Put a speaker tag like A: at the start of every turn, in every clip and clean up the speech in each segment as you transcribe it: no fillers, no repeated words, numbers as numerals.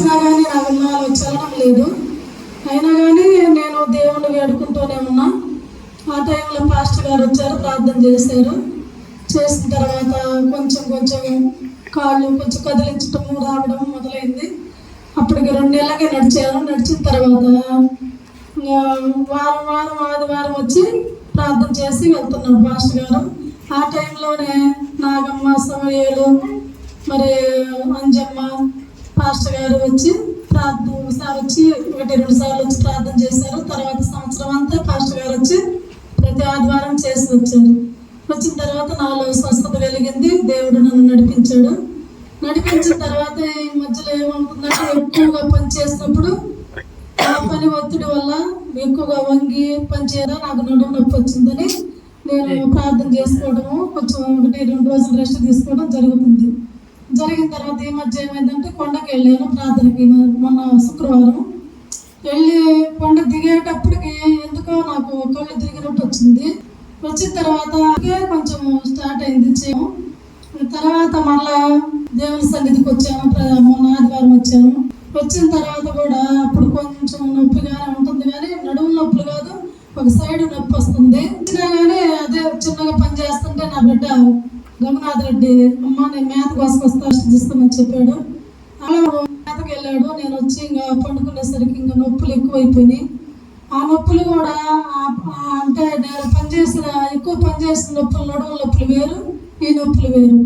A: కానీ నాకు నాలో చలనం లేదు. అయినా కానీ నేను దేవుణ్ణి వేడుకుంటూనే ఉన్నా. ఆ టైంలో పాస్టర్ గారు వచ్చారు, ప్రార్థన చేశారు. చేసిన తర్వాత కొంచెం కొంచెం కాళ్ళు కొంచెం కదిలించటము రావడం మొదలైంది. అప్పటికి 2 నెలలకే నడిచాను. నడిచిన తర్వాత వారం వారం ఆదివారం వచ్చి ప్రార్థన చేసి వెళ్తున్నాడు పాస్టర్ గారు. ఆ టైంలోనే నాగమ్మ, సమయలు, మరి అంజమ్మ పాస్టర్ గారు వచ్చి ఒకసారి వచ్చి 1-2 సార్లు వచ్చి ప్రార్థన చేశారు. తర్వాత సంవత్సరం అంతా పాస్టర్ గారు వచ్చి ప్రతి ఆదివారం చేసి వచ్చారు. వచ్చిన తర్వాత నాలో స్వస్థత వెలిగింది. దేవుడు నన్ను నడిపించాడు. నడిపించిన తర్వాత ఈ మధ్యలో ఏమవుతుందంటే ఎక్కువగా పని చేసినప్పుడు ఆ పని ఒత్తిడి వల్ల ఎక్కువగా వంగి పని చేయడం నాకు నడుము నొప్పి వచ్చిందని నేను ప్రార్థన చేసుకోవడము, కొంచెం 1-2 రోజులు రెస్ట్ తీసుకోవడం జరుగుతుంది. జరిగిన తర్వాత ఈ మధ్య ఏమైందంటే కొండకి వెళ్ళాను ప్రార్థనకి. మొన్న శుక్రవారం వెళ్ళి కొండ దిగేటప్పటికి ఎందుకో నాకు కళ్ళు తిరిగినట్టు వచ్చింది. వచ్చిన తర్వాత కొంచెం స్టార్ట్ అయింది చేయము. తర్వాత మళ్ళా దేవుని సన్నిధికి వచ్చాను. మొన్న ఆదివారం వచ్చాను. వచ్చిన తర్వాత కూడా అప్పుడు కొంచెం నొప్పిగానే ఉంటుంది, కానీ నడుము నొప్పులు కాదు, ఒక సైడ్ నొప్పి వస్తుంది. వచ్చినా కానీ అదే చిన్నగా పని చేస్తుంటే నా బిడ్డ గంగనాథ్ రెడ్డి, అమ్మ నేను మేత కోసుకొస్తా తీస్తామని చెప్పాడు. అలా మేతకు వెళ్ళాడు. నేను వచ్చి ఇంకా పండుకునేసరికి ఇంకా నొప్పులు ఎక్కువైపోయినాయి. ఆ నొప్పులు కూడా అంటే నేను ఎక్కువ పనిచేసిన నొప్పులు, నడుము నొప్పులు వేరు, ఈ నొప్పులు వేరు.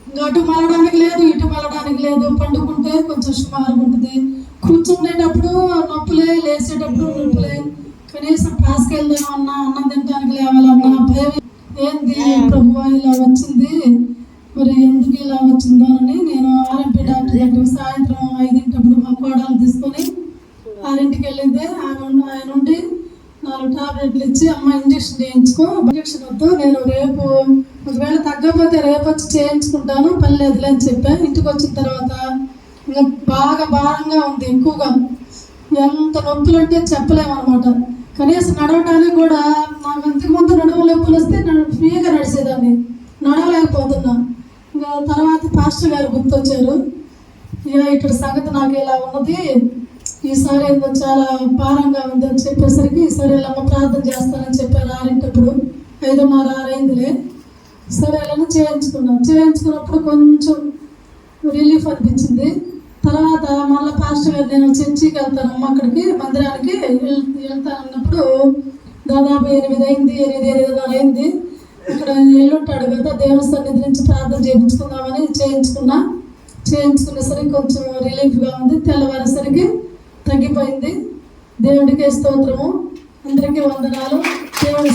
A: ఇంకా అటు మలడానికి లేదు, ఇటు మలడానికి లేదు. పండుకుంటే కొంచెం సుమారుగా ఉంటుంది. కూర్చునేటప్పుడు నొప్పులే, లేచేటప్పుడు నొప్పులే. కనీసం క్లాస్కి వెళ్దామన్నా, అన్నం తినడానికి లేవాలన్నా భయం. ఏంది ప్రభు ఇలా వచ్చింది, మరి ఎందుకు ఇలా వచ్చిందో అని నేను ఆర్ఎంపీ డాక్టర్ దగ్గర సాయంత్రం 5 మా కోడలు తీసుకొని 6కి వెళ్ళింది. ఆయన నుండి 4 టాబ్లెట్లు ఇచ్చి, అమ్మ ఇంజక్షన్ చేయించుకో, ఇంజక్షన్ వద్దు, నేను రేపు ఒకవేళ తగ్గకపోతే రేపు వచ్చి చేయించుకుంటాను, పని లేదులే అని చెప్పాను. ఇంటికి వచ్చిన తర్వాత ఇంకా బాగా భారంగా ఉంది, ఎక్కువగా ఎంత నొప్పులు అంటే చెప్పలేమన్నమాట. కనీసం నడవడానికి కూడా నాకు అంతకుముందు నడుము నొప్పులు వస్తే ఫ్రీగా నడిచేదాన్ని, నడవలేకపోతున్నా. ఇంకా తర్వాత పాస్టర్ గారు గుర్తొచ్చారు. ఇక్కడ సంగతి నాకు ఇలా ఉన్నది, ఈసారి ఏందో చాలా భారంగా ఉంది అని చెప్పేసరికి ఈసారి ఇలా ప్రార్థన చేస్తానని చెప్పారు. 6 5:30 అయిందిలే. సరే ఇలా చేయించుకున్నప్పుడు కొంచెం రిలీఫ్ అనిపించింది. తర్వాత మళ్ళీ పాస్టర్ గారు నేను చర్చికి వెళ్తానమ్మా, అక్కడికి మందిరానికి వెళ్తానన్నప్పుడు దాదాపు 8:30 అయింది. ఇక్కడ ఎల్లుంటాడు కదా, దేవుని సన్నిధి నుంచి ప్రార్థన చేయించుకుందామని చేయించుకునేసరికి కొంచెం రిలీఫ్గా ఉంది. తెల్లవారేసరికి తగ్గిపోయింది. దేవుడికే స్తోత్రము, అందరికీ వందనాలు. దేవుడి